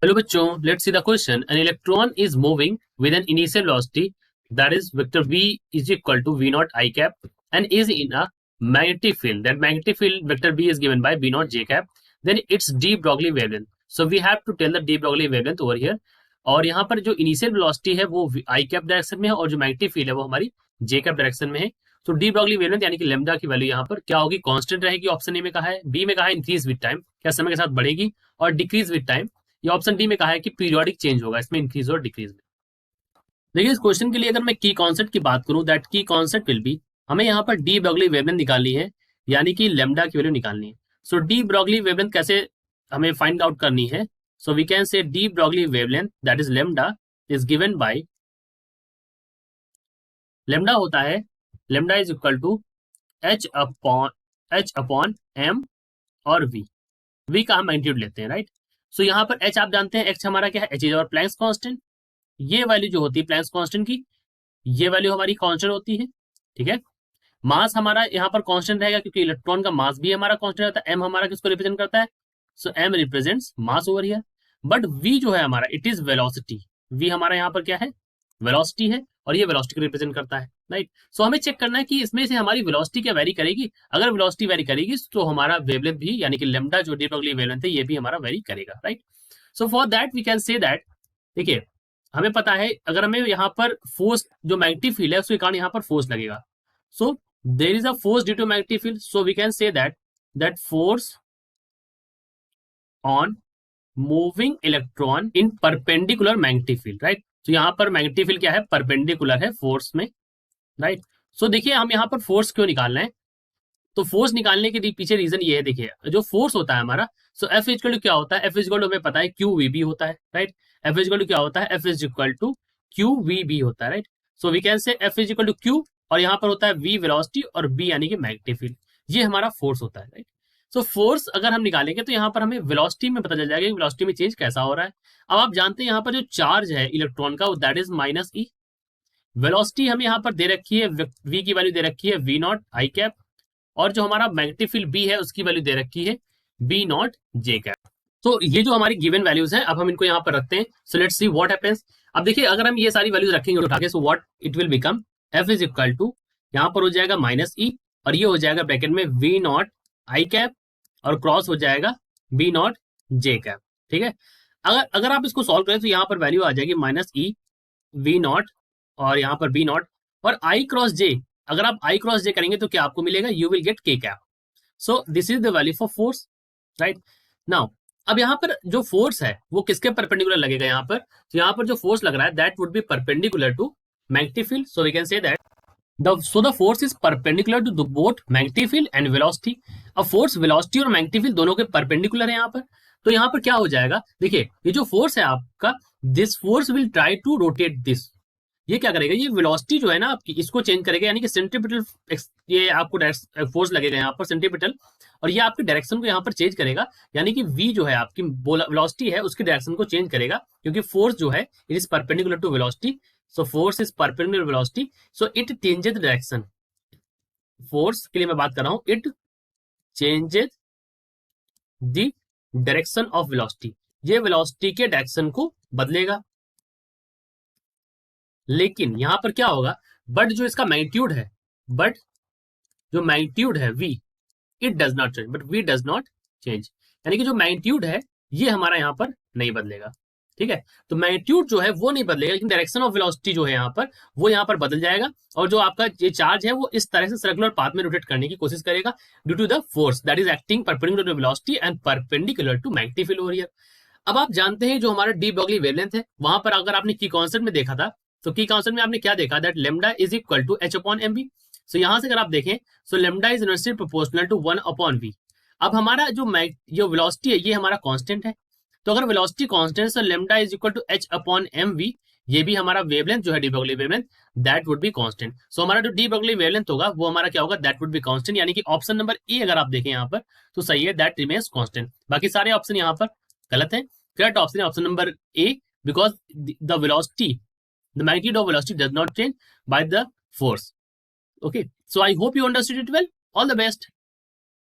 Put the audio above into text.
Hello बच्चों, let's see the question. An electron is moving with an initial velocity that is vector v is equal to v naught I cap and is in a magnetic field. That magnetic field vector b is given by b naught j cap. Then its d Broglie wavelength. So we have to tell the d Broglie wavelength over here. और यहाँ पर जो initial velocity है वो I cap direction में है और जो मैग्नेटिक फील्ड है वो हमारी j cap डायरेक्शन में है. तो डी ब्रॉगली वेवलेंथ यानी कि लेमडा की वैल्यू यहाँ पर क्या होगी? कांस्टेंट रहेगी. ऑप्शन ए में कहा है, बी में कहा है इंक्रीज विद टाइम, क्या समय के साथ बढ़ेगी, और डिक्रीज विद टाइम. ये ऑप्शन डी में कहा है कि पीरियोडिक चेंज होगा इसमें, इंक्रीज और डिक्रीज में. देखिए इस क्वेश्चन के लिए अगर मैं की कॉन्सेप्ट की बात करूं, दैट की कॉन्सेप्ट विल बी, हमें यहाँ पर डी ब्रॉगली वेवलेंथ निकालनी है यानी कि लेमडा की वैल्यू निकालनी है. सो डी ब्रॉगली वेवलेंथ कैसे हमें फाइंड आउट करनी है? So we can say de Broglie wavelength that is lambda is given by, lambda होता है, lambda is equal to h upon m और v का हम मैग्नीट्यूड लेते हैं, राइट. सो यहाँ पर h आप जानते हैं, h हमारा क्या है? h इज और प्लैंक्स कांस्टेंट. ये वैल्यू जो होती है प्लैंक्स कांस्टेंट की, ये वैल्यू हमारी कांस्टेंट होती है, ठीक है. मास हमारा यहाँ पर कांस्टेंट रहेगा क्योंकि इलेक्ट्रॉन का मास भी हमारा कांस्टेंट रहता है. m हमारा किसको रिप्रेजेंट करता है? सो m represents mass over here. But v जो है हमारा, इट इज वेलोसिटी. v हमारा यहाँ पर क्या है? वेलोसिटी है, और ये वेलोसिटी को रिप्रेजेंट करता है, राइट. सो हमें चेक करना है कि इसमें से हमारी वेलोसिटी क्या वेरी करेगी. अगर वेलोसिटी वेरी करेगी तो हमारा वेवलेंथ भी यानी कि लेमडा जो डी ब्रॉगली वेवलेंथ है ये भी हमारा वेरी करेगा, right. So for that we can say that, देखिए हमें पता है अगर हमें यहाँ पर फोर्स जो मैग्नेटिक फील्ड है उसके कारण यहाँ पर फोर्स लगेगा. So there is a force due to magnetic field. So we can say that force on moving electron in perpendicular magnetic field, right. तो यहाँ पर मैग्नेटिक फील्ड क्या है? परपेंडिकुलर है फोर्स में, राइट. सो देखिए हम यहाँ पर फोर्स क्यों निकालना है, तो फोर्स निकालने के पीछे रीजन ये है. देखिए जो फोर्स होता है हमारा, सो एफ इक्वल टू क्या होता है? एफ इक्वल टू हमें पता है क्यू वी बी होता है, राइट. एफ इक्वल टू क्या होता है? F equal to Q V B होता है, right. So we can say F equal to Q, और यहाँ पर होता है वी वेलोसिटी और बी यानी कि मैग्नेटिक फील्ड. ये हमारा फोर्स होता है, राइट. सो फोर्स अगर हम निकालेंगे तो यहाँ पर हमें वेलोसिटी में पता चल जाएगा कि वेलोसिटी में चेंज कैसा हो रहा है. अब आप जानते हैं यहाँ पर जो चार्ज है इलेक्ट्रॉन का, that is minus E. Velocity हमें यहाँ पर दे रखी है, वी की वैल्यू दे रखी है वी नॉट आई कैप, और जो हमारा मैग्नेटिक फील्ड बी है उसकी वैल्यू दे रखी है बी नॉट जे कैप. तो ये जो हमारी गिवन वैल्यूज हैं अब हम इनको यहाँ पर रखते हैं. So let's see what happens. अब देखिए अगर हम ये सारी वैल्यूज रखेंगे उठा के, so what it will become, F is equal to यहाँ पर हो जाएगा माइनस ई, और ये हो जाएगा ब्रैकेट में वी नॉट आई कैप, और क्रॉस हो जाएगा बी नॉट जे कैप, ठीक है. अगर आप इसको सॉल्व करें तो यहाँ पर वैल्यू आ जाएगी माइनस ई वी नॉट और यहाँ पर बी नॉट और आई क्रॉस जे. अगर आप आई क्रॉस जे करेंगे तो क्या आपको मिलेगा? यू विल गेट के cap. So this is the value for force, right. Now अब यहाँ पर जो फोर्स है वो किसके परपेंडिकुलर लगेगा? यहाँ पर, तो यहाँ पर जो फोर्स लग रहा है that would be perpendicular to magnetic field. So we can say that the force is perpendicular to both magnetic field and velocity. अब फोर्स वेलोसिटी और मैग्नेटिक फील्ड दोनों के परपेंडिकुलर है यहाँ पर. तो यहाँ पर क्या हो जाएगा? देखिए ये जो फोर्स है आपका, this force will try to rotate this. ये क्या करेगा? ये वेलोसिटी जो है ना आपकी, इसको चेंज करेगा, यानी कि सेंट्रीपिटल, ये आपको फोर्स लगेगा यहाँ पर सेंट्रीपिटल, और ये आपके डायरेक्शन को यहाँ पर चेंज करेगा, यानी कि v जो है आपकी वेलोसिटी है उसके डायरेक्शन को चेंज करेगा, क्योंकि फोर्स जो है it is perpendicular to velocity. So force is perpendicular velocity, so it changes direction. Force के लिए मैं बात कर रहा हूं, it changes the direction of velocity. ये वेलोसिटी के डायरेक्शन को बदलेगा. लेकिन यहां पर क्या होगा? बट जो इसका मैग्नीट्यूड है, बट जो मैग्नीट्यूड है v, it does not change, but v does not change. यानी कि जो मैग्नीट्यूड है ये हमारा यहाँ पर नहीं बदलेगा, ठीक है. तो मैग्नीट्यूड जो है वो नहीं बदलेगा, लेकिन डायरेक्शन ऑफ वेलोसिटी जो है यहाँ पर वो यहाँ पर बदल जाएगा, और जो आपका ये चार्ज है वो इस तरह से सर्कुलर पाथ में रोटेट करने की कोशिश करेगा due to the force that is acting perpendicular to velocity and perpendicular to magnetic field over here. अब आप जानते हैं जो हमारा डी ब्रॉगली वेवलेंथ है, वहां पर अगर आपने की कॉन्सेप्ट में देखा था तो की कॉन्सेप्ट में आपने क्या देखा? That lambda is equal to H upon M B. So यहां से अगर आप देखें, so lambda is inversely proportional to 1 upon V. अब हमारा जो वेलोसिटी है ये हमारा कांस्टेंट है, तो अगर वेलोसिटी कांस्टेंट है, lambda is equal to H upon M V, ये भी हमारा वेवलेंथ जो है de Broglie wavelength, that would be constant. So हमारा जो डी ब्रॉगली वेवलेंथ होगा वो हमारा क्या होगा? That would be constant. यानी कि ऑप्शन नंबर ए अगर आप देखें यहाँ पर तो सही है, दैट रिमेन्स कांस्टेंट. बाकी सारे ऑप्शन यहाँ पर गलत है. करेक्ट ऑप्शन है option number A, because the velocity, the magnitude of velocity does not change by the force. Okay, so I hope you understood it well. All the best.